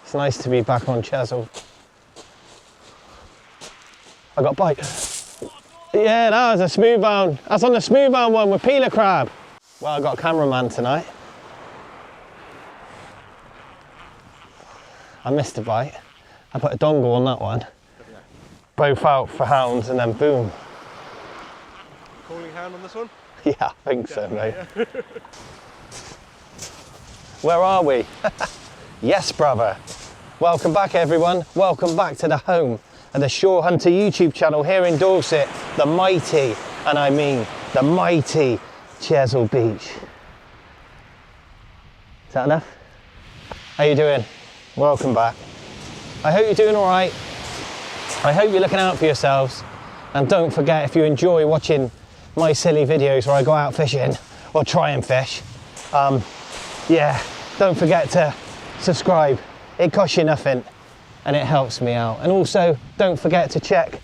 It's nice to be back on Chesil. I got a bite. Yeah, that was a smooth hound. That's on the smooth hound one with peeler crab. Well, I got a cameraman tonight. I missed a bite. I put a dongle on that one. Both out for hounds and then boom. Calling hound on this one? Yeah, I think so, mate. Yeah. Where are we? Yes, brother. Welcome back, everyone. Welcome back to the home of the Shore Hunter YouTube channel here in Dorset, the mighty, and I mean the mighty Chesil Beach. Is that enough? How you doing? Welcome back. I hope you're doing all right. I hope you're looking out for yourselves. And don't forget, if you enjoy watching my silly videos where I go out fishing or try and fish, yeah, don't forget to subscribe. It costs you nothing and it helps me out. And also, don't forget to check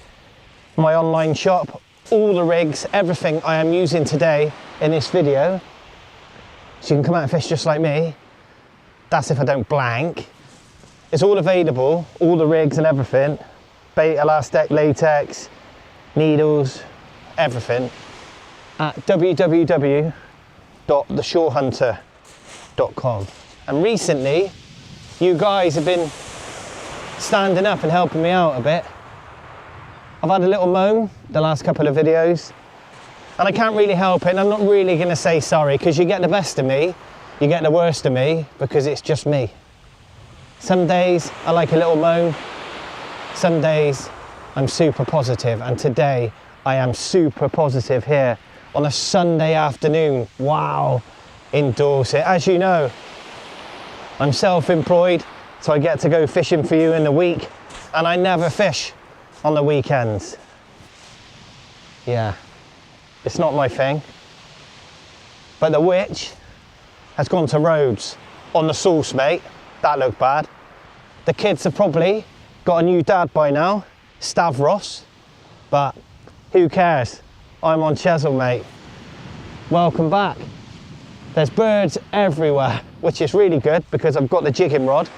my online shop, all the rigs, everything I am using today in this video. So you can come out and fish just like me. That's if I don't blank. It's all available, all the rigs and everything. Bait, elastic, latex, needles, everything at www.theshorehunter.com. And recently, you guys have been standing up and helping me out a bit. I've had a little moan the last couple of videos, and I can't really help it, and I'm not really going to say sorry, because you get the best of me, you get the worst of me, because it's just me. Some days I like a little moan, some days I'm super positive, and today I am super positive here on a Sunday afternoon. Wow, in Dorset. As you know, I'm self-employed, so I get to go fishing for you in the week, and I never fish on the weekends. Yeah, it's not my thing. But the witch has gone to Rhodes on the sauce, mate. That looked bad. The kids have probably got a new dad by now, Stavros, but who cares? I'm on Chesil, mate. Welcome back. There's birds everywhere, which is really good because I've got the jigging rod.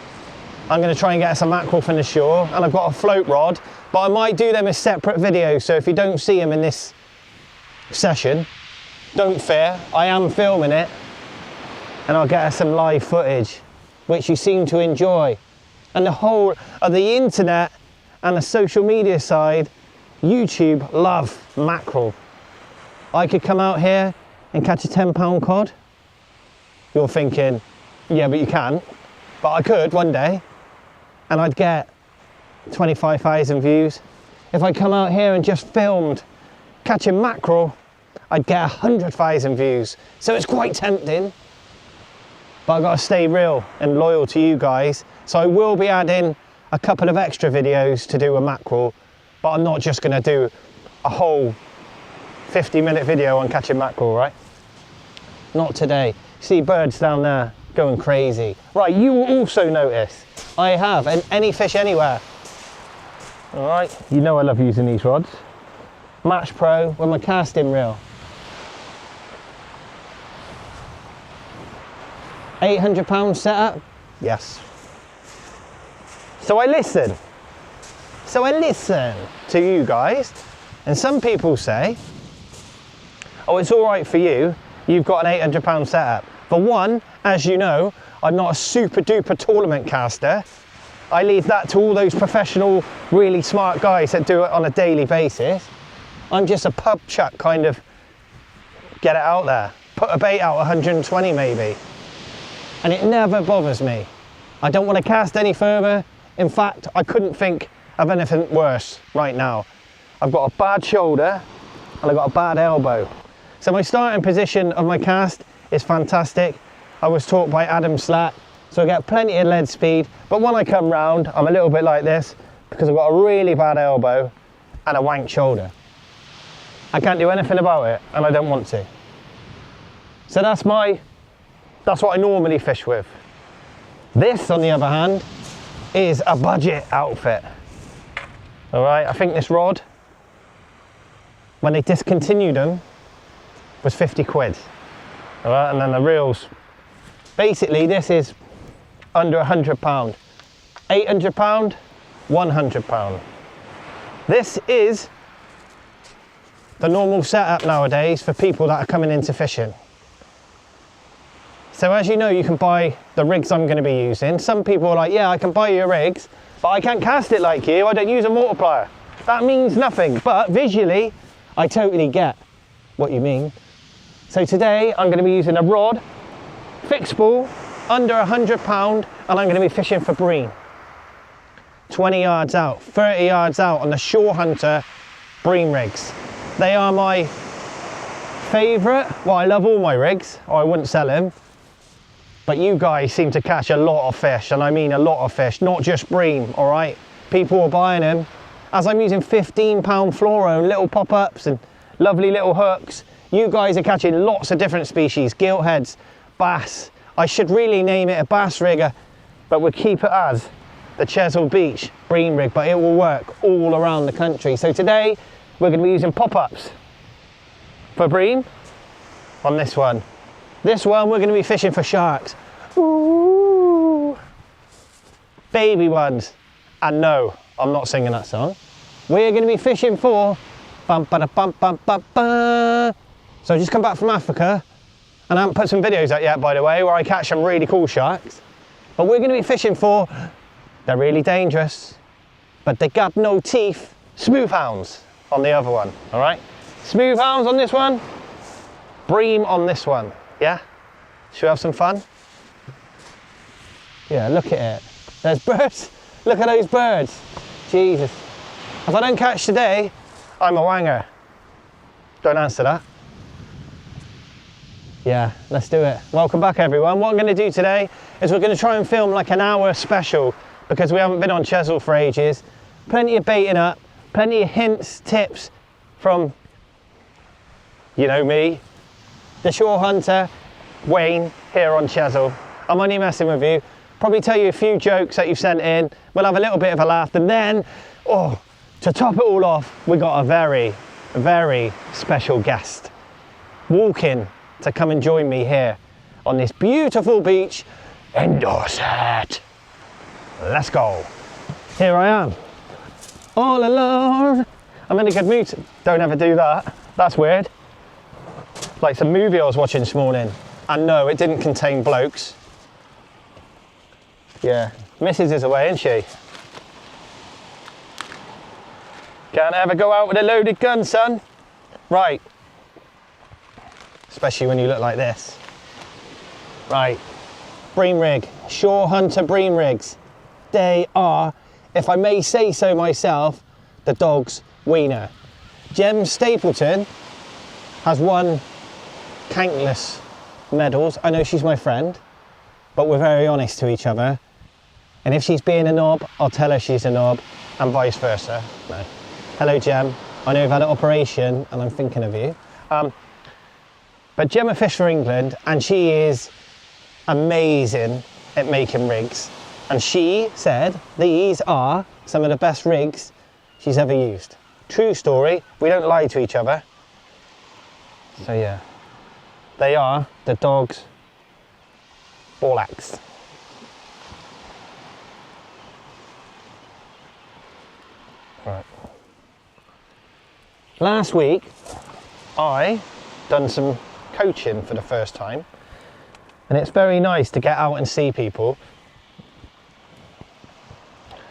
I'm going to try and get some mackerel from the shore, and I've got a float rod, but I might do them as separate videos, so if you don't see them in this session, don't fear, I am filming it, and I'll get us some live footage, which you seem to enjoy. And the whole of the internet and the social media side, YouTube, love mackerel. I could come out here and catch a 10-pound cod. You're thinking, yeah, but you can't. But I could one day, and I'd get 25,000 views. If I come out here and just filmed catching mackerel, I'd get 100,000 views. So it's quite tempting. But I've got to stay real and loyal to you guys. So I will be adding a couple of extra videos to do a mackerel, but I'm not just going to do a whole 50-minute video on catching mackerel, right? Not today. See birds down there going crazy. Right, you will also notice I have any fish anywhere. All right, you know I love using these rods. Match Pro with my casting reel. 800-pound setup? Yes. So I listen to you guys, and some people say, oh, it's all right for you, you've got an 800-pound setup. For one, as you know, I'm not a super duper tournament caster. I leave that to all those professional, really smart guys that do it on a daily basis. I'm just a pub chuck kind of, get it out there, put a bait out 120 maybe. And it never bothers me. I don't want to cast any further. In fact, I couldn't think of anything worse right now. I've got a bad shoulder and I've got a bad elbow. So my starting position of my cast is fantastic. I was taught by Adam Slack, so I get plenty of lead speed. But when I come round, I'm a little bit like this because I've got a really bad elbow and a wank shoulder. I can't do anything about it, and I don't want to. So that's what I normally fish with. This, on the other hand, is a budget outfit. All right, I think this rod, when they discontinued them, was 50 quid. All right, and then the reels. Basically, this is under £100. £800, £100. This is the normal setup nowadays for people that are coming into fishing. So as you know, you can buy the rigs I'm going to be using. Some people are like, yeah, I can buy your rigs, but I can't cast it like you. I don't use a multiplier. That means nothing, but visually, I totally get what you mean. So today, I'm going to be using a rod, fixed ball, under £100, and I'm going to be fishing for bream. 20 yards out, 30 yards out on the Shore Hunter bream rigs. They are my favourite. Well, I love all my rigs, or I wouldn't sell them. But you guys seem to catch a lot of fish, and I mean a lot of fish, not just bream, all right? People are buying them. As I'm using 15-pound fluoro, little pop-ups and lovely little hooks, you guys are catching lots of different species, giltheads, bass. I should really name it a bass rigger, but we'll keep it as the Chesil Beach bream rig, but it will work all around the country. So today, we're going to be using pop-ups for bream on this one. This one, we're going to be fishing for sharks. Ooh. Baby ones. And no, I'm not singing that song. We're going to be fishing for bum, ba, da, bum, bum, bum, bum. So I just come back from Africa, and I haven't put some videos out yet, by the way, where I catch some really cool sharks. But we're going to be fishing for, they're really dangerous, but they got no teeth, smooth hounds on the other one, all right? Smooth hounds on this one, bream on this one. Yeah? Should we have some fun? Yeah, look at it. There's birds. Look at those birds. Jesus. If I don't catch today, I'm a wanger. Don't answer that. Yeah, let's do it. Welcome back, everyone. What I'm going to do today is we're going to try and film like an hour special because we haven't been on Chesil for ages. Plenty of baiting up, plenty of hints, tips from, you know me, the Shore Hunter, Wayne, here on Chesil. I'm only messing with you. Probably tell you a few jokes that you've sent in. We'll have a little bit of a laugh. And then, oh, to top it all off, we got a very, very special guest walking to come and join me here on this beautiful beach in Dorset. Let's go. Here I am, all alone. I'm in a good mood. Don't ever do that. That's weird. Like some movie I was watching this morning, and no, it didn't contain blokes. Yeah, Mrs. is away, isn't she? Can't ever go out with a loaded gun, son. Right. Especially when you look like this. Right, bream rig, Shore Hunter bream rigs. They are, if I may say so myself, the dog's wiener. Jem Stapleton has won countless medals. I know she's my friend, but we're very honest to each other. And if she's being a knob, I'll tell her she's a knob, and vice versa. No. Hello, Jem. I know you've had an operation, and I'm thinking of you. But Gemma fished for England, and she is amazing at making rigs. And she said these are some of the best rigs she's ever used. True story. We don't lie to each other. So yeah. They are the dog's bollocks. Right. Last week, I done some coaching for the first time, and it's very nice to get out and see people.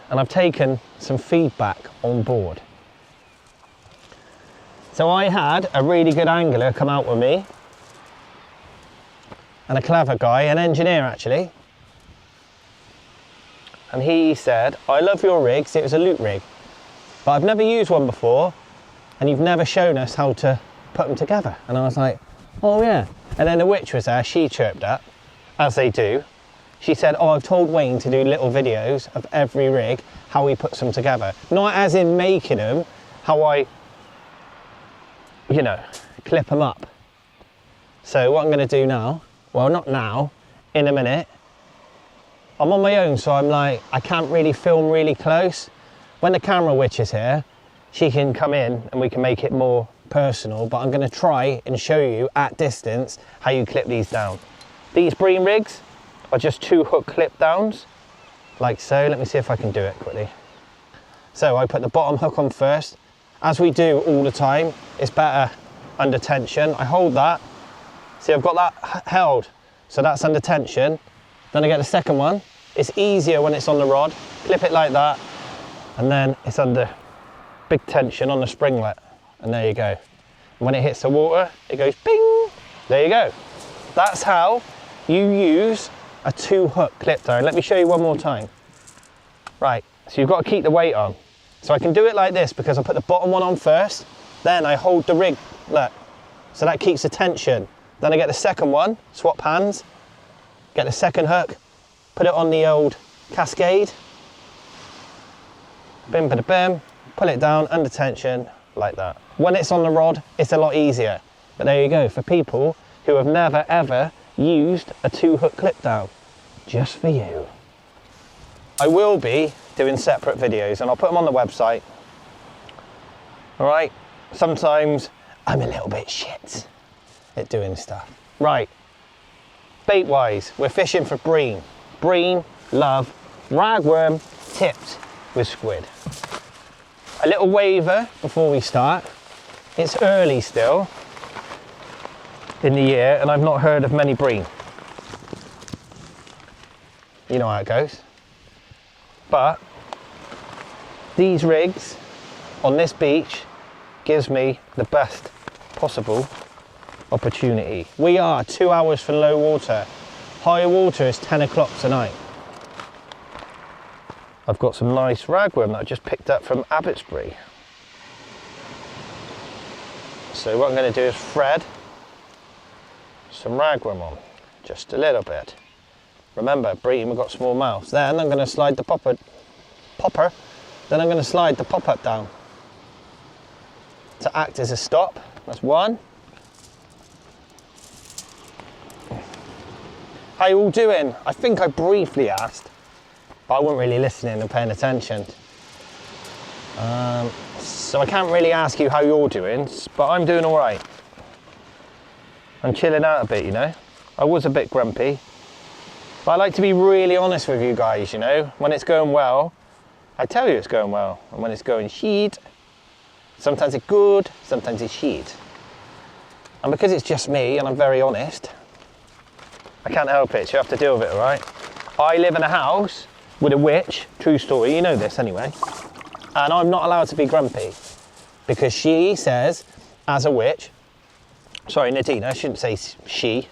And I've taken some feedback on board. So I had a really good angler come out with me, and a clever guy, an engineer actually. And he said, I love your rigs, it was a loop rig, but I've never used one before, and you've never shown us how to put them together. And I was like, oh yeah. And then the witch was there, she chirped up, as they do. She said, oh, I've told Wayne to do little videos of every rig, how he puts them together. Not as in making them, how I, you know, clip them up. So what I'm gonna do now, well, not now, in a minute. I'm on my own, so I'm like, I can't really film really close. When the camera witch is here, she can come in and we can make it more personal, but I'm gonna try and show you at distance how you clip these down. These bream rigs are just 2 hook clip downs, like so. Let me see if I can do it quickly. So I put the bottom hook on first. As we do all the time, it's better under tension. I hold that. See, I've got that held, so that's under tension. Then I get the second one. It's easier when it's on the rod. Clip it like that, and then it's under big tension on the springlet. And there you go. And when it hits the water, it goes ping. There you go. That's how you use a 2-hook clip down. Let me show you one more time. Right, so you've got to keep the weight on. So I can do it like this because I put the bottom one on first, then I hold the rig, look. So that keeps the tension. Then I get the second one, swap hands, get the second hook, put it on the old cascade, bim bada bim, pull it down under tension like that. When it's on the rod, it's a lot easier. But there you go, for people who have never ever used a 2-hook clip down, just for you. I will be doing separate videos and I'll put them on the website. All right, sometimes I'm a little bit shit at doing stuff. Right, bait wise, we're fishing for bream. Bream, love, ragworm, tipped with squid. A little waiver before we start. It's early still in the year and I've not heard of many bream. You know how it goes. But these rigs on this beach gives me the best possible opportunity. We are 2 hours from low water. High water is 10 o'clock tonight. I've got some nice ragworm that I just picked up from Abbotsbury. So what I'm going to do is thread some ragworm on, just a little bit. Remember, bream, we've got small mouths. Then I'm going to slide the popper, then I'm going to slide the pop-up down to act as a stop. That's one. How you all doing? I think I briefly asked, but I wasn't really listening and paying attention. So I can't really ask you how you're doing, but I'm doing all right. I'm chilling out a bit, you know. I was a bit grumpy, but I like to be really honest with you guys, you know. When it's going well, I tell you it's going well. And when it's going shit, sometimes it's good, sometimes it's shit. And because it's just me and I'm very honest, I can't help it, so you have to deal with it, all right? I live in a house with a witch, true story, you know this anyway. And I'm not allowed to be grumpy because she says, as a witch, sorry, Nadina, I shouldn't say she.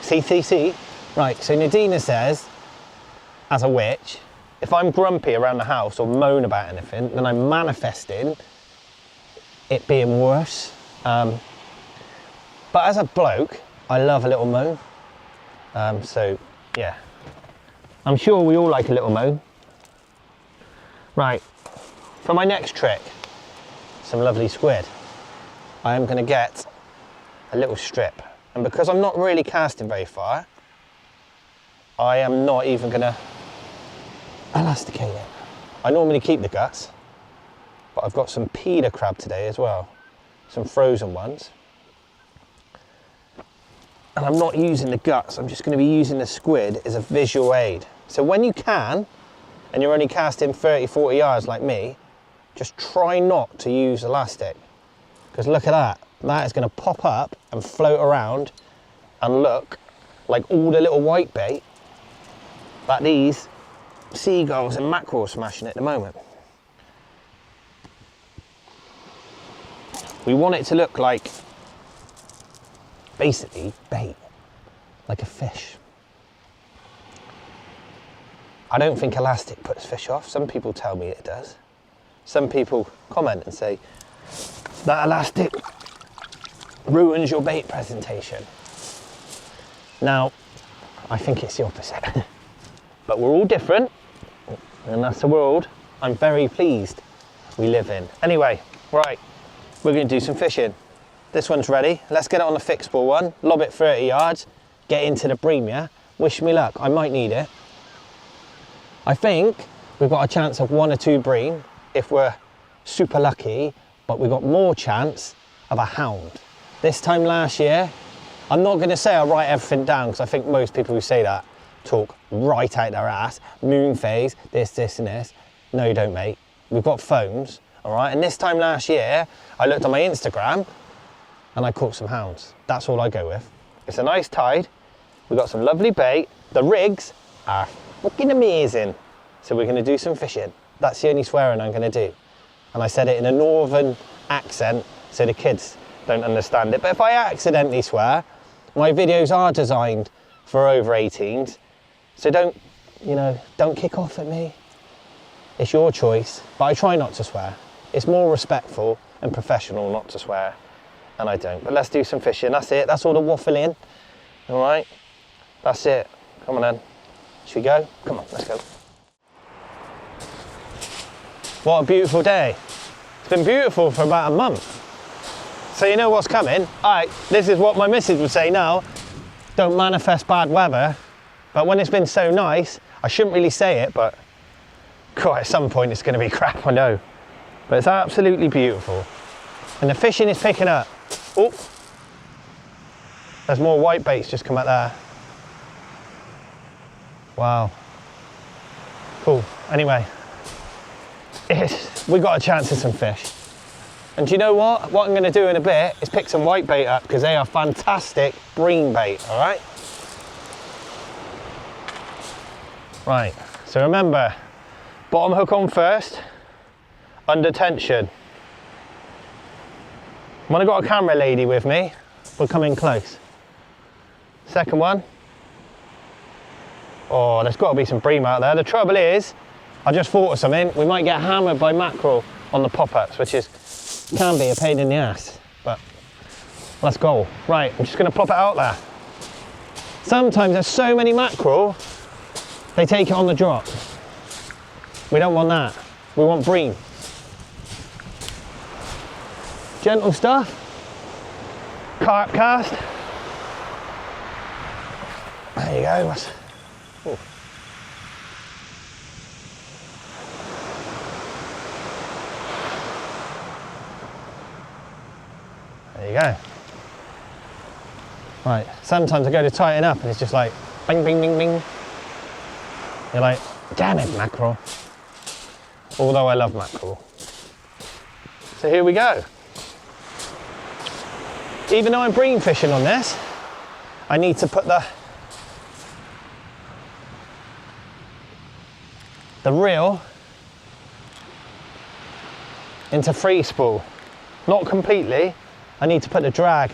CCC. Right, so Nadina says, as a witch, if I'm grumpy around the house or moan about anything, then I'm manifesting it being worse. But as a bloke, I love a little moan. So, yeah. I'm sure we all like a little moan. Right, for my next trick, some lovely squid, I am going to get a little strip. And because I'm not really casting very far, I am not even going to elasticate it. I normally keep the guts, but I've got some peda crab today as well, some frozen ones. And I'm not using the guts, I'm just going to be using the squid as a visual aid. So when you can, and you're only casting 30, 40 yards like me, just try not to use elastic. Because look at that, that is going to pop up and float around and look like all the little white bait that these seagulls and mackerel are smashing at the moment. We want it to look like basically bait, like a fish. I don't think elastic puts fish off. Some people tell me it does. Some people comment and say, that elastic ruins your bait presentation. Now, I think it's the opposite. But we're all different, and that's the world I'm very pleased we live in. Anyway, right, we're going to do some fishing. This one's ready. Let's get it on the fixed ball one, lob it 30 yards, get into the bream, yeah? Wish me luck, I might need it. I think we've got a chance of 1 or 2 bream if we're super lucky, but we've got more chance of a hound. This time last year, I'm not going to say I write everything down because I think most people who say that talk right out their ass, moon phase, this and this. No you don't, mate. We've got phones, all right? And this time last year, I looked on my Instagram and I caught some hounds. That's all I go with. It's a nice tide. We've got some lovely bait. The rigs are fucking amazing. So we're gonna do some fishing. That's the only swearing I'm gonna do. And I said it in a northern accent so the kids don't understand it. But if I accidentally swear, my videos are designed for over 18s. So don't, you know, don't kick off at me. It's your choice, but I try not to swear. It's more respectful and professional not to swear, and I don't. But let's do some fishing, that's it. That's all the waffling, all right? That's it. Come on then. Should we go? Come on, let's go. What a beautiful day. It's been beautiful for about a month. So you know what's coming? All right, this is what my missus would say now. Don't manifest bad weather. But when it's been so nice, I shouldn't really say it, but God, at some point it's gonna be crap, I know. But it's absolutely beautiful. And the fishing is picking up. Oh, there's more white baits just come out there. Wow. Cool, anyway. We got a chance at some fish. And do you know what? What I'm gonna do in a bit is pick some white bait up because they are fantastic bream bait, all right? Right, so remember, bottom hook on first, under tension. When I got a camera lady with me, we'll come in close. Second one. Oh, there's got to be some bream out there. The trouble is, I just thought of something. We might get hammered by mackerel on the pop-ups, which can be a pain in the ass, but let's go. Right, I'm just going to plop it out there. Sometimes there's so many mackerel, they take it on the drop. We don't want that. We want bream. Gentle stuff. Carp cast. There you go. Ooh. There you go. Right, sometimes I go to tighten up and it's just like bing, bing, bing, bing. You're like, damn it, mackerel. Although I love mackerel. So here we go. Even though I'm bream fishing on this, I need to put the reel into free spool. Not completely. I need to put the drag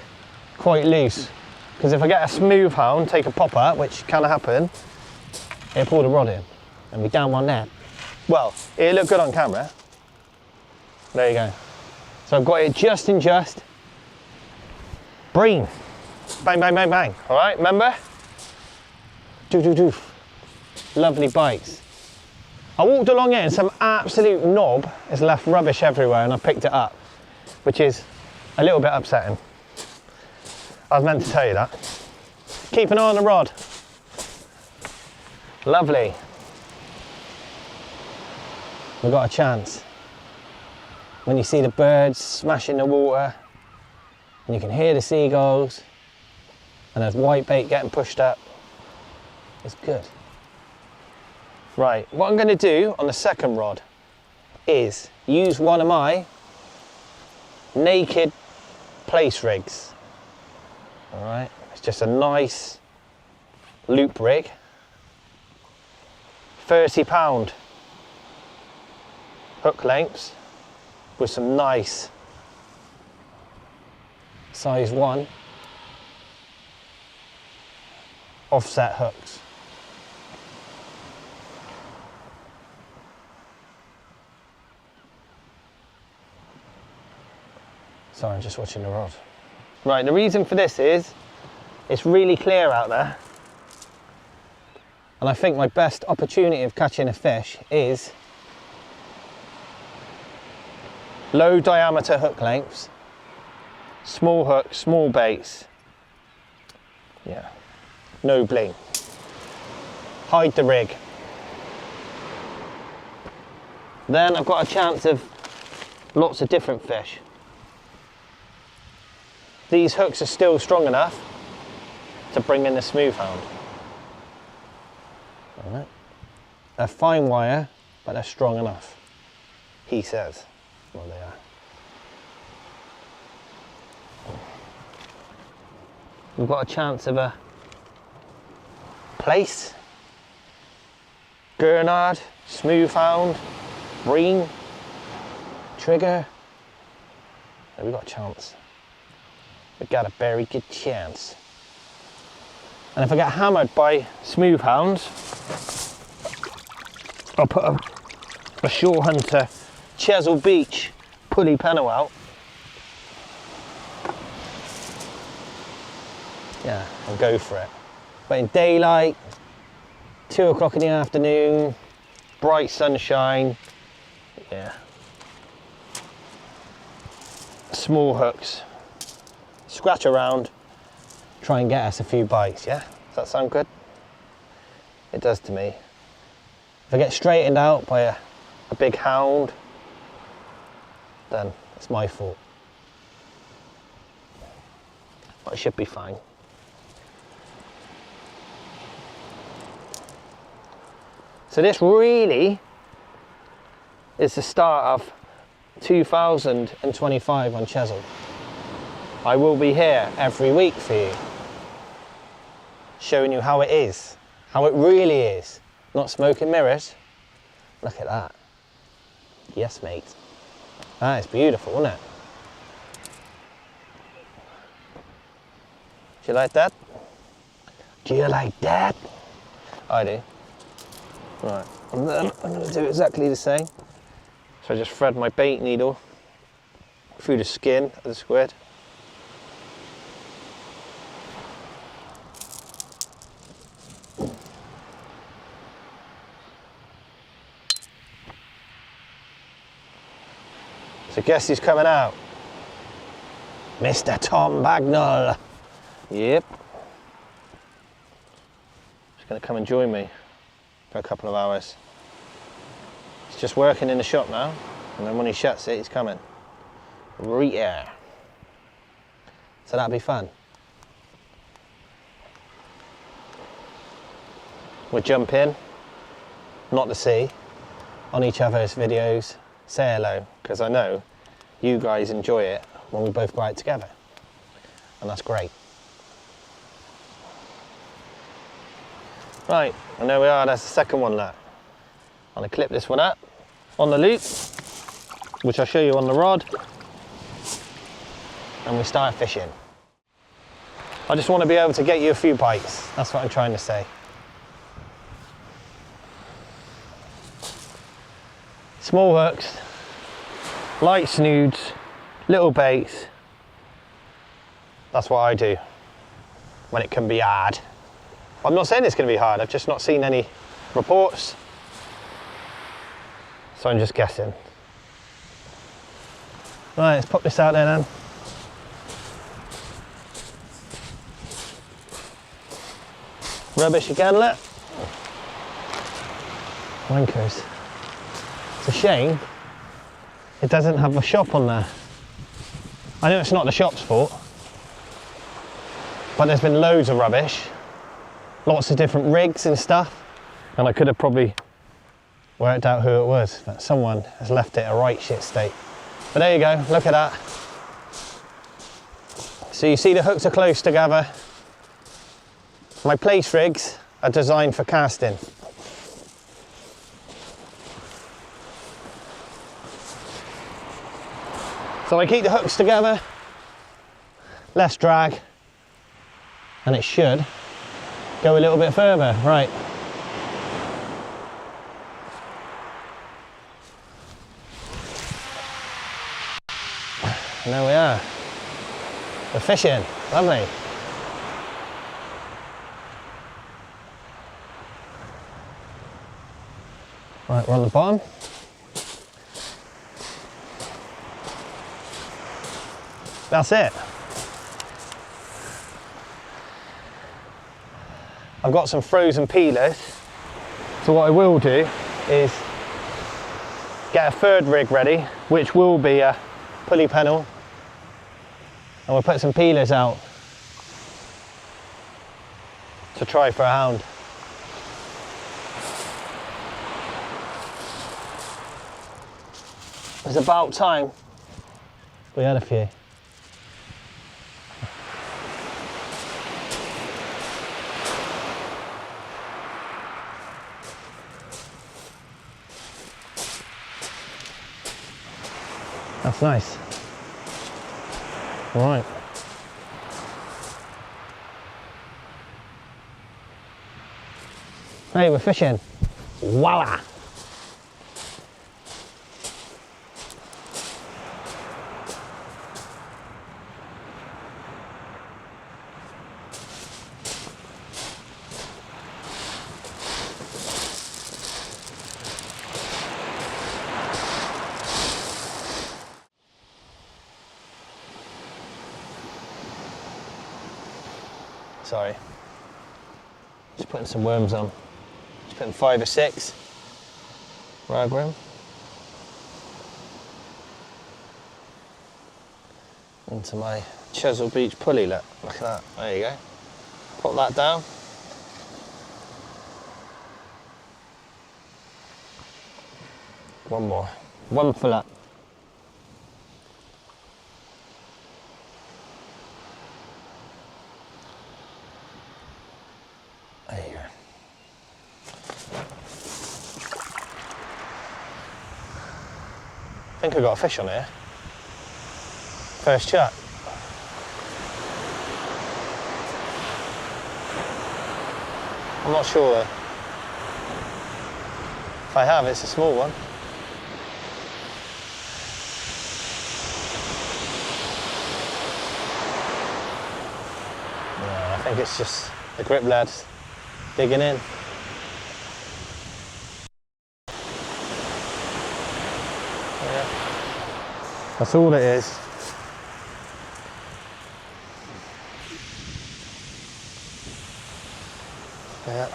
quite loose. Because if I get a smooth hound, take a popper, which can happen, it'll pull the rod in and we down one there. Well, it'll look good on camera. There you go. So I've got it just in just. Bream. Bang, bang, bang, bang. All right, remember? Doof, doof, doof. Lovely bites. I walked along it and some absolute knob has left rubbish everywhere and I picked it up, which is a little bit upsetting. I was meant to tell you that. Keep an eye on the rod. Lovely. We've got a chance. When you see the birds smashing the water, and you can hear the seagulls, and there's white bait getting pushed up, it's good. Right, what I'm going to do on the second rod is use one of my naked place rigs. All right, it's just a nice loop rig, 30-pound hook lengths with some nice size 1 offset hooks. Sorry, I'm just watching the rod. Right, the reason for this is it's really clear out there. And I think my best opportunity of catching a fish is low diameter hook lengths, small hooks, small baits. Yeah, no bling. Hide the rig. Then I've got a chance of lots of different fish. These hooks are still strong enough to bring in the smooth hound. They're fine wire, but they're strong enough, he says. Well, they are. We've got a chance of a place. Gurnard, smooth hound, bream, trigger. Yeah, we've got a chance. We've got a very good chance. And if I get hammered by smooth hounds, I'll put a shore hunter Chesil Beach pulley pennel out. Yeah, I'll go for it. But in daylight, 2 o'clock in the afternoon, bright sunshine, yeah. Small hooks, scratch around, try and get us a few bites, yeah? Does that sound good? It does to me. If I get straightened out by a big hound, then it's my fault. But I should be fine. So this really is the start of 2025 on Chesil. I will be here every week for you, showing you how it is, how it really is. Not smoke and mirrors. Look at that. Yes, mate. That is beautiful, isn't it? Do you like that? Do you like that? I do. Right, and then I'm going to do exactly the same. So I just thread my bait needle through the skin of the squid. So guess who's coming out? Mr. Tom Bagnall. Yep. He's going to come and join me for a couple of hours. He's just working in the shop now, and then when he shuts it, he's coming. Right here. So that'll be fun. We'll jump in, not to see, on each other's videos, say hello, because I know you guys enjoy it when we both go out together, and that's great. Right, and there we are, that's the second one there. I'm gonna clip this one up on the loop, which I'll show you on the rod, and we start fishing. I just want to be able to get you a few bites, that's what I'm trying to say. Small hooks, light snoods, little baits. That's what I do when it can be hard. I'm not saying it's going to be hard, I've just not seen any reports. So I'm just guessing. Right, let's pop this out there then. Rubbish again, look. Wankers. It's a shame it doesn't have a shop on there. I know it's not the shop's fault, but there's been loads of rubbish, lots of different rigs and stuff, and I could have probably worked out who it was, but someone has left it a right shit state. But there you go, look at that. So you see the hooks are close together. My place rigs are designed for casting. So I keep the hooks together, less drag, and it should go a little bit further. Right. And there we are. We're fishing. Lovely. Right, we're on the bottom. That's it. I've got some frozen peelers, so what I will do is get a third rig ready, which will be a pulley pennel, and we'll put some peelers out to try for a hound. It's about time we had a few. That's nice. All right. Hey, we're fishing. Voila! Sorry. Just putting some worms on. Just putting 5 or 6 ragworm into my Chesil Beach pulley. Look at that. There you go. Pop that down. One more. One full up. There you go. I think I got a fish on here. First chat. I'm not sure though. If I have, it's a small one. No, I think it's just the grip lads digging in. Yeah. That's all it is. Yeah.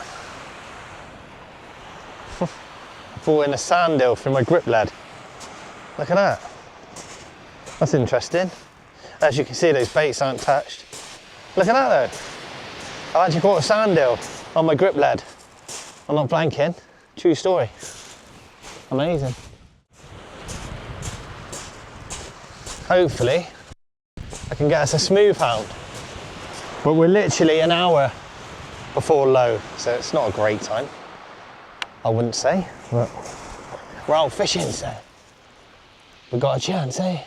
Brought in a sand eel through my grip lead. Look at that. That's interesting. As you can see, those baits aren't touched. Look at that though. I've actually caught a sand eel on my grip lead. I'm not blanking. True story. Amazing. Hopefully, I can get us a smooth hound. But we're literally an hour before low, so it's not a great time, I wouldn't say. But we're out fishing, so we've got a chance, eh?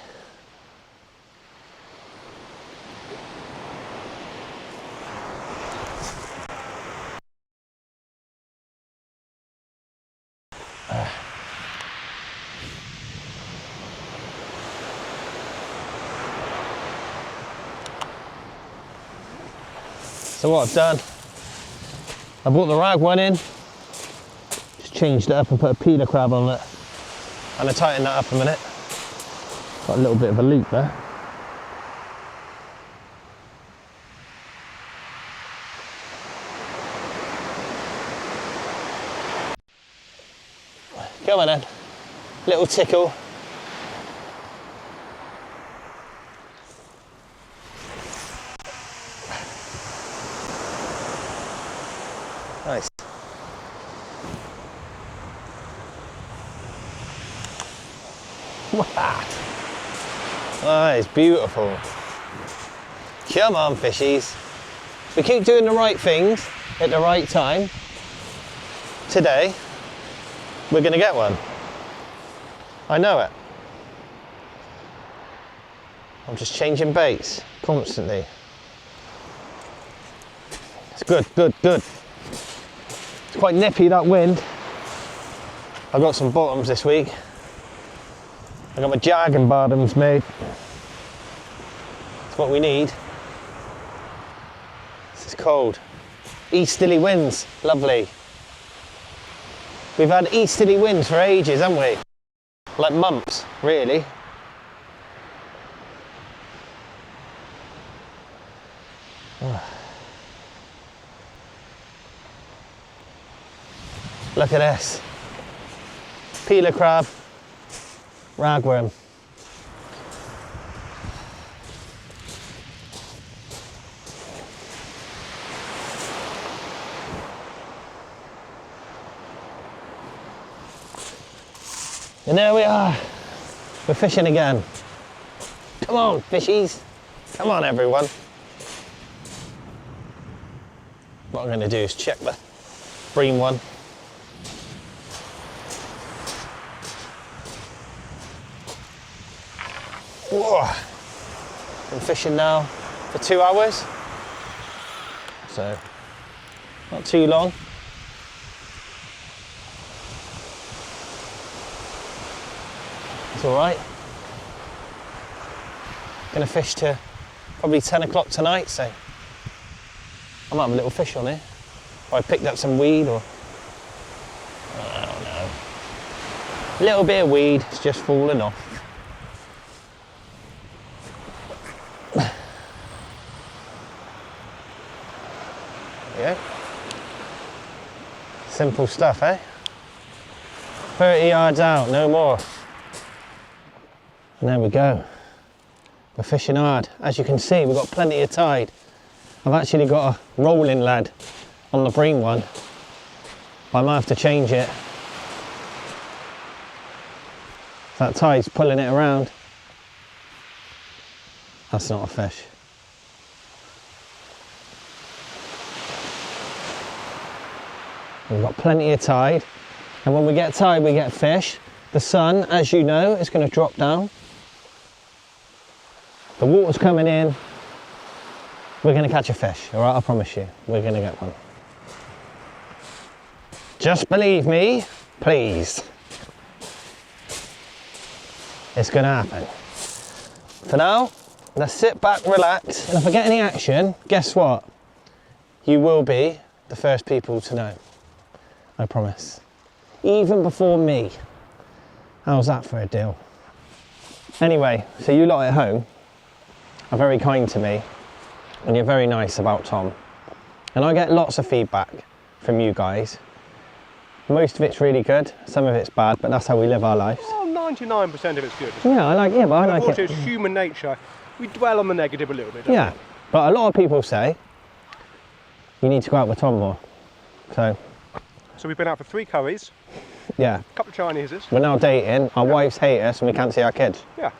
So what I've done, I brought the rag one in, just changed it up and put a peeler crab on it, and I tightened that up a minute. Got a little bit of a loop there. Come on then, little tickle. Nice. Wow. Oh, it's beautiful. Come on, fishies. We keep doing the right things at the right time. Today, we're going to get one. I know it. I'm just changing baits constantly. It's good, good, good. It's quite nippy, that wind. I've got some bottoms this week. I got my jagging bottoms made. It's what we need. This is cold. Easterly winds, lovely. We've had easterly winds for ages, haven't we? Like months, really. Look at this. Peeler crab, ragworm. And there we are. We're fishing again. Come on, fishies. Come on, everyone. What I'm going to do is check the bream one. Whoa. Been fishing now for 2 hours. So, not too long. It's all right. Gonna fish to probably 10 o'clock tonight, so I might have a little fish on here. Or I picked up some weed, or I don't know. A little bit of weed, it's just fallen off. Yeah. Simple stuff, eh? 30 yards out, no more. And there we go. We're fishing hard. As you can see, we've got plenty of tide. I've actually got a rolling lead on the bream one. I might have to change it. That tide's pulling it around. That's not a fish. We've got plenty of tide. And when we get tide, we get fish. The sun, as you know, is going to drop down. The water's coming in. We're going to catch a fish, all right? I promise you, we're going to get one. Just believe me, please. It's going to happen. For now, let's sit back, relax, and if I get any action, guess what? You will be the first people to know. I promise. Even before me. How's that for a deal? Anyway, so you lot at home are very kind to me, and you're very nice about Tom. And I get lots of feedback from you guys. Most of it's really good, some of it's bad, but that's how we live our lives. Oh, 99% of it's good. Yeah, I like it, but I like it. It's human nature. We dwell on the negative a little bit, don't Yeah, but a lot of people say you need to go out with Tom more. So we've been out for 3 curries, yeah, a couple of Chineses. we're now dating, our wives hate us and we can't see our kids. Yeah,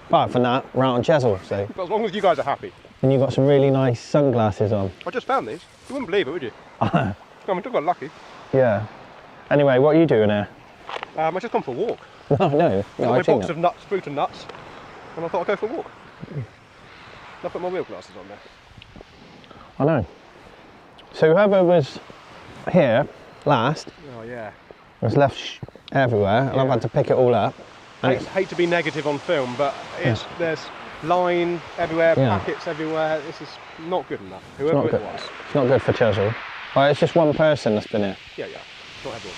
Apart from that, we're out on Chesil, so. but as long as you guys are happy. And you've got some really nice sunglasses on. I just found these. You wouldn't believe it, would you? I mean, talk about lucky. Yeah. Anyway, what are you doing here? I just gone for a walk. No, no. Got my box of nuts, fruit and nuts, and I thought I'd go for a walk. I put my wheel glasses on there. I know. So whoever was here last Oh yeah. was left everywhere, and I've had to pick it all up. I hate to be negative on film, but there's line everywhere, packets everywhere. This is not good enough. Whoever it was. It's not good for Chesil. Well, it's just one person that's been here. Yeah, not everyone.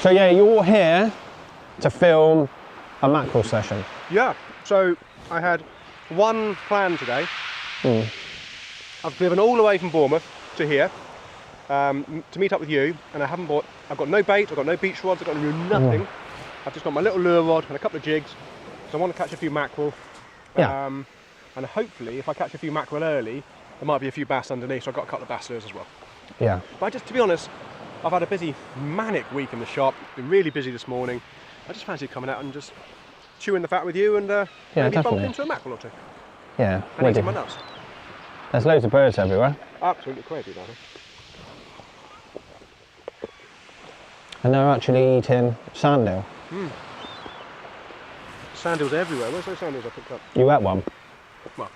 So yeah, you're here to film a mackerel session. Yeah. So I had one plan today. I've driven all the way from Bournemouth to here to meet up with you, and I've got no bait, I've got no beach rods, I've got nothing. I've just got my little lure rod and a couple of jigs, so I want to catch a few mackerel. Yeah. And hopefully, if I catch a few mackerel early, there might be a few bass underneath, so I've got a couple of bass lures as well. Yeah. But to be honest, I've had a busy, manic week in the shop, been really busy this morning. I just fancy coming out and just chewing the fat with you and maybe bump into a mackerel or two. Yeah. And eating my nuts. There's loads of birds everywhere. Absolutely crazy, down here. And they're actually eating sandhill. Sandals everywhere. Where's those sandals I picked up? You ate one? Well,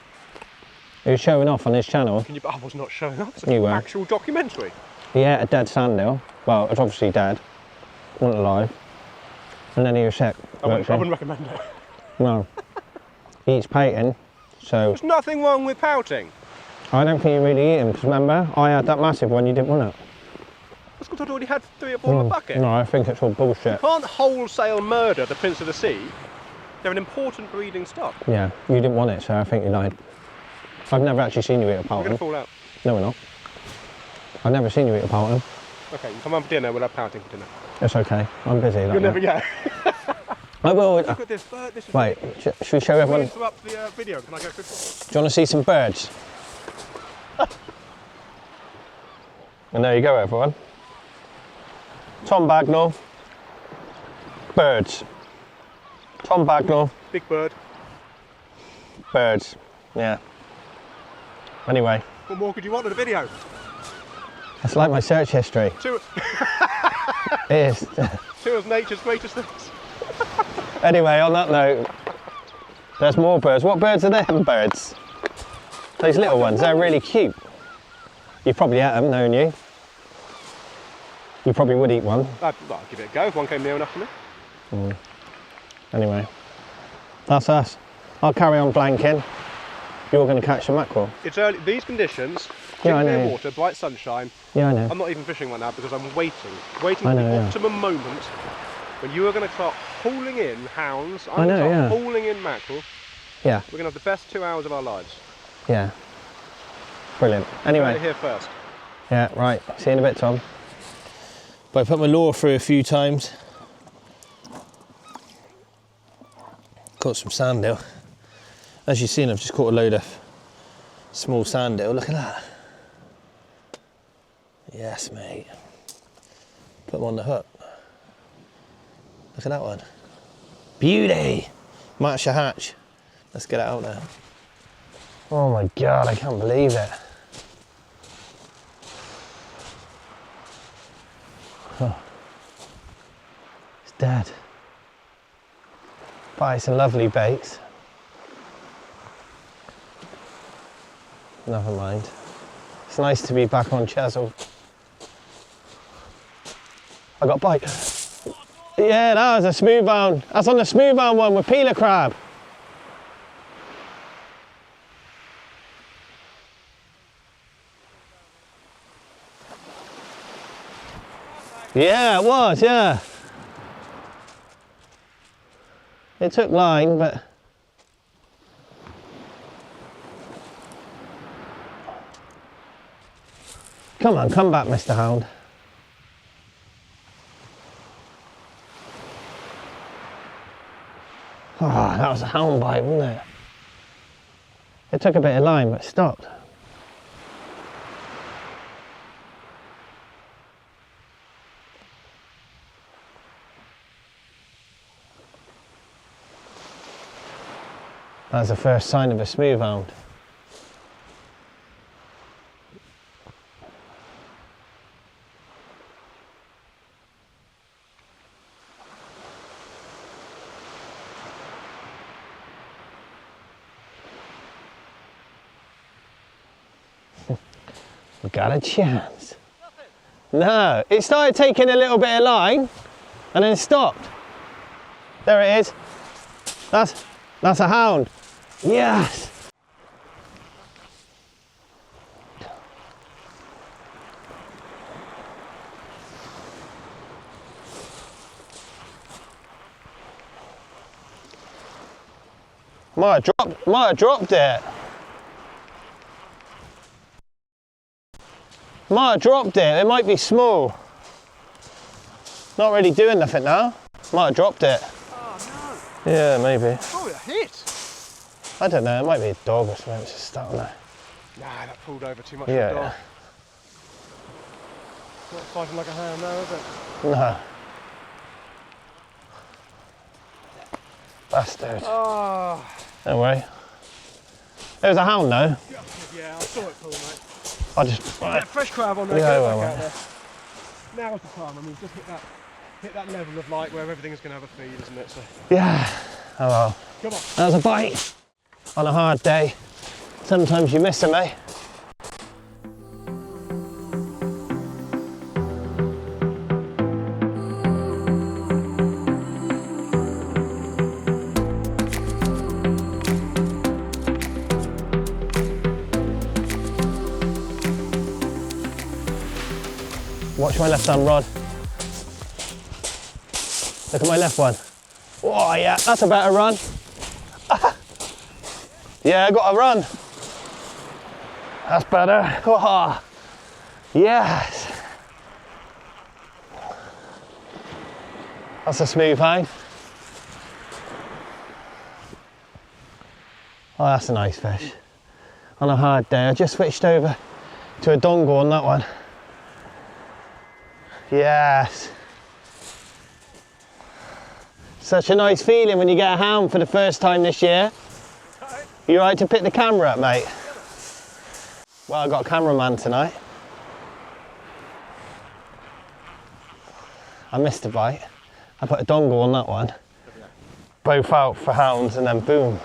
He was showing off on his channel. I was not showing up. It's You an were. actual documentary. He ate a dead sandhill. Well, it's obviously dead. Wasn't alive. And then he was sick. I wouldn't recommend it. No. He eats painting, so There's nothing wrong with pouting. I don't think you really eat him, because remember, I had that massive one, you didn't want it. That's because I'd already had 3 or 4 in the bucket. No, I think it's all bullshit. You can't wholesale murder the Prince of the Sea. They're an important breeding stock. Yeah, you didn't want it, so I think you lied. I've never actually seen you eat a We're going pouting. to fall out. No, we're not. I've never seen you eat a pouting. Okay, you come on for dinner, we'll have pouting for dinner. It's okay, I'm busy. You'll never get. I will. Look at this bird. This is Wait, should we show everyone? interrupt the video. Can I go quick? Do you want to see some birds? And there you go, everyone. Tom Bagnall. Birds. Tom Bagnall. Big bird. Birds. Yeah. Anyway. What more could you want in a video? It's like my search history. Two, It is. two of nature's greatest things. Anyway, on that note, there's more birds. What birds are them birds? Those little ones, they're really cute. You've probably ate them, knowing you. You probably would eat one. I'll give it a go if one came near enough for me. Anyway, that's us. I'll carry on blanking. You're going to catch the mackerel. It's early. These conditions, Yeah, I clear know. water, bright sunshine. Yeah, I know. I'm not even fishing right now because I'm waiting for I the know, yeah. optimum moment when you are going to start hauling in hounds. I'm I know, going to yeah. start hauling in mackerel. Yeah, We're going to have the best 2 hours of our lives. yeah. Brilliant. Anyway. Heard it here first. Yeah, right. See you in a bit, Tom. But I put my lure through a few times. Caught some sand eel. As you've seen, I've just caught a load of small sand eel. Look at that. Yes, mate. Put them on the hook. Look at that one. Beauty. Match a hatch. Let's get it out there. Oh my God, I can't believe it. Oh. It's dead. But it's a lovely bait. Never mind. It's nice to be back on Chesil. I got a bite. Yeah, that was a smooth hound. That's on the smooth hound one with peeler crab. Yeah, it was, yeah. It took line, but come on, come back, Mr. Hound. Oh, that was a hound bite, wasn't it? It took a bit of line, but stopped. That's the first sign of a smooth hound. We got a chance. No, it started taking a little bit of line and then stopped. There it is. That's a hound. Yes. Might have dropped it. Might have dropped it. It might be small. Not really doing nothing now. Might have dropped it. Oh Yeah, maybe. no! Oh, it hit! I don't know. It might be a dog or something. It's just stuck on there. Nah, that pulled over too much Yeah. for a dog. Not fighting like a hound now, is it? No. Bastard. Oh. Don't worry. It was a hound though. Yeah, I saw it pull, mate. I just. That fresh crab on there, Yeah, get it well, back out there. Now's the time. I mean, just hit that level of light where everything's going to have a feed, isn't it? So, Yeah. Oh well. come on. That was a bite. On a hard day, sometimes you miss them, eh? Watch my left hand rod. Look at my left one. Oh yeah, that's a better run. Yeah, I got a run. That's better. Oh, yes. That's a smooth hound. Oh, that's a nice fish. On a hard day, I just switched over to a dongle on that one. Yes. Such a nice feeling when you get a hound for the first time this year. You right to pick the camera up, mate? Well, I've got a cameraman tonight. I missed a bite. I put a dongle on that one. Both out for hounds and then boom.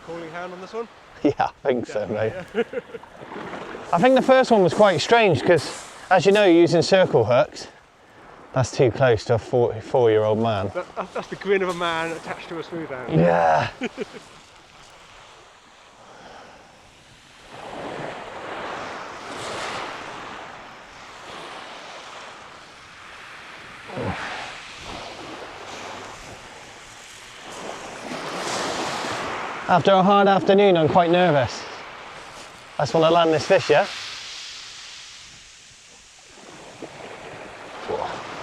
Calling hound on this one? Yeah, I think so, mate. I think the first one was quite strange because, as you know, you're using circle hooks. That's too close to a 44-year-old man. That's the grin of a man attached to a smooth hound. Yeah. After a hard afternoon, I'm quite nervous. I just want to land this fish, yeah?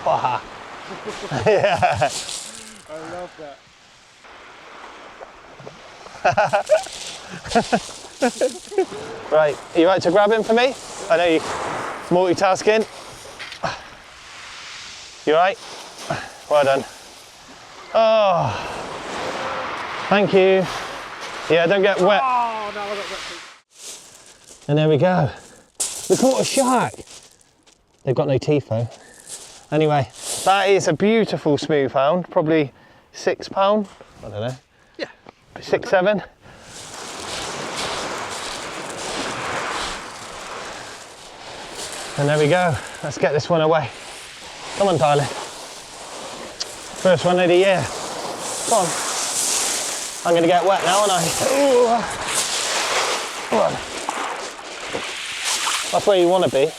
Wow. Yeah. I love that. Right, are you right to grab him for me? I know you're multitasking. You right? Well done. Oh, thank you. Yeah, don't get wet. Oh, no, I got wet too. And there we go. We caught a shark. They've got no teeth though. Anyway, that is a beautiful smooth hound, probably £6, I don't know. Yeah. 6, 7. And there we go. Let's get this one away. Come on, darling. First one of the year. Come on. I'm going to get wet now, aren't I? Ooh. Come on. That's where you want to be.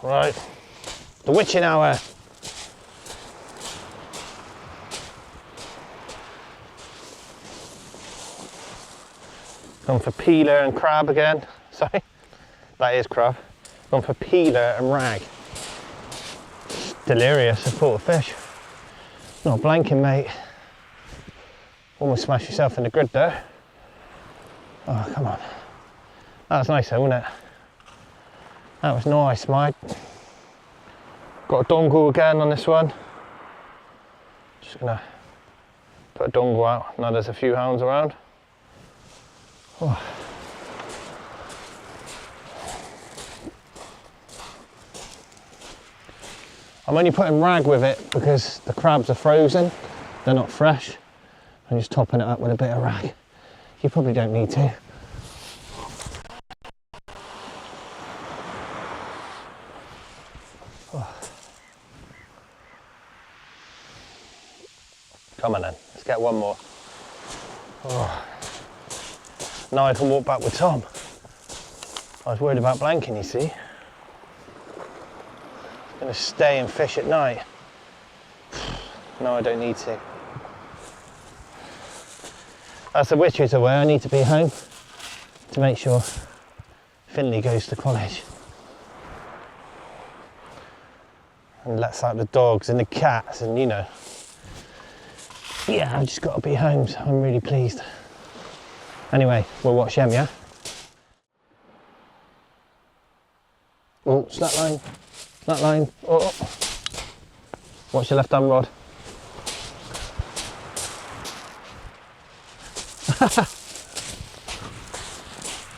Right, the witching hour. Going for peeler and crab again. Sorry, that is crab. Going for peeler and rag. Delirious, I caught a fish. Not blanking, mate. Almost smashed yourself in the grid there. Oh, come on. That was nice though, wasn't it? That was nice, mate. Got a dongle again on this one. Just gonna put a dongle out. Now there's a few hounds around. Oh. I'm only putting rag with it because the crabs are frozen. They're not fresh. I'm just topping it up with a bit of rag. You probably don't need to. Come on then, let's get one more. Oh. Now I can walk back with Tom. I was worried about blanking, you see. I'm going to stay and fish at night. No, I don't need to. As the witch is away, I need to be home to make sure Finley goes to college. And lets out the dogs and the cats and, you know. Yeah, I've just got to be home, so I'm really pleased. Anyway, we'll watch them, yeah? Oh, slack line. Slack line. Oh. Watch your left hand rod.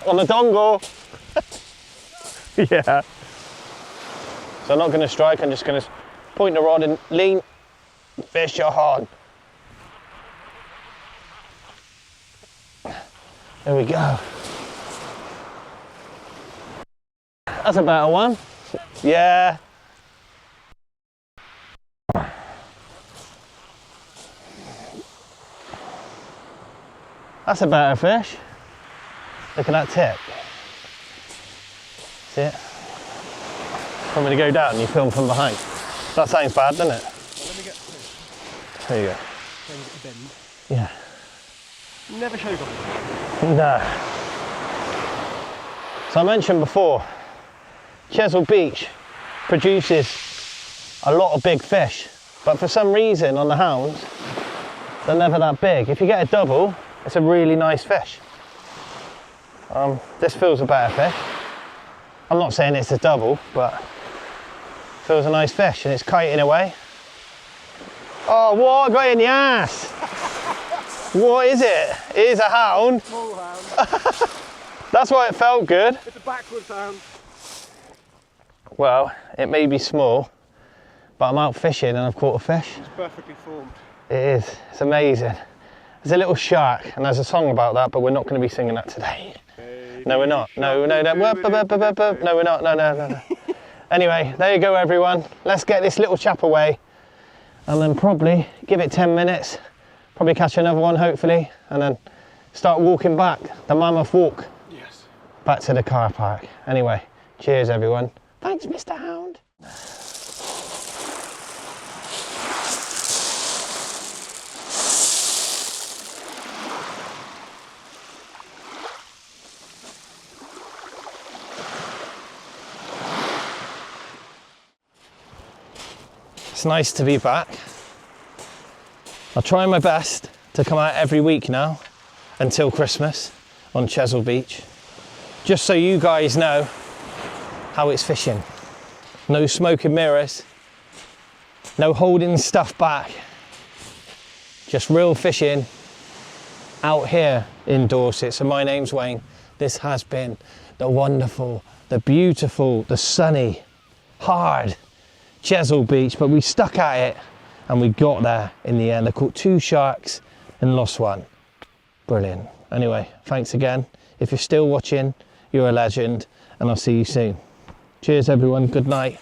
On the dongle. Yeah. So I'm not going to strike, I'm just going to point the rod and lean, fish your hard. There we go. That's a better one. Yeah. That's a better fish. Look at that tip. See it? Want me to go down and you film from behind? That sounds bad, doesn't it? Well, let me get through. There you go. Then get the bend. Yeah. Never show them. No. So I mentioned before, Chesil Beach produces a lot of big fish, but for some reason on the hounds, they're never that big. If you get a double, it's a really nice fish. This feels a better fish. I'm not saying it's a double, but feels a nice fish, and it's kiting away. Oh, what? I got it in the ass. What is it? It is a hound. Small hound. That's why it felt good. It's a backwards hound. Well, it may be small, but I'm out fishing and I've caught a fish. It's perfectly formed. It is. It's amazing. There's a little shark, and there's a song about that, but we're not going to be singing that today. No, we're not. No. No, we're not. No. Anyway, there you go, everyone. Let's get this little chap away, and then probably give it 10 minutes. Probably catch another one, hopefully, and then start walking back. The mammoth walk. Yes. Back to the car park. Anyway, cheers, everyone. Thanks, Mr. Hound. It's nice to be back. I'll try my best to come out every week now until Christmas on Chesil Beach, just so you guys know how it's fishing. No smoke and mirrors, no holding stuff back, just real fishing out here in Dorset. So my name's Wayne. This has been the wonderful, the beautiful, the sunny, hard Chesil Beach, but we stuck at it and we got there in the end. I caught 2 sharks and lost 1. Brilliant. Anyway, thanks again. If you're still watching, you're a legend, and I'll see you soon. Cheers, everyone. Good night.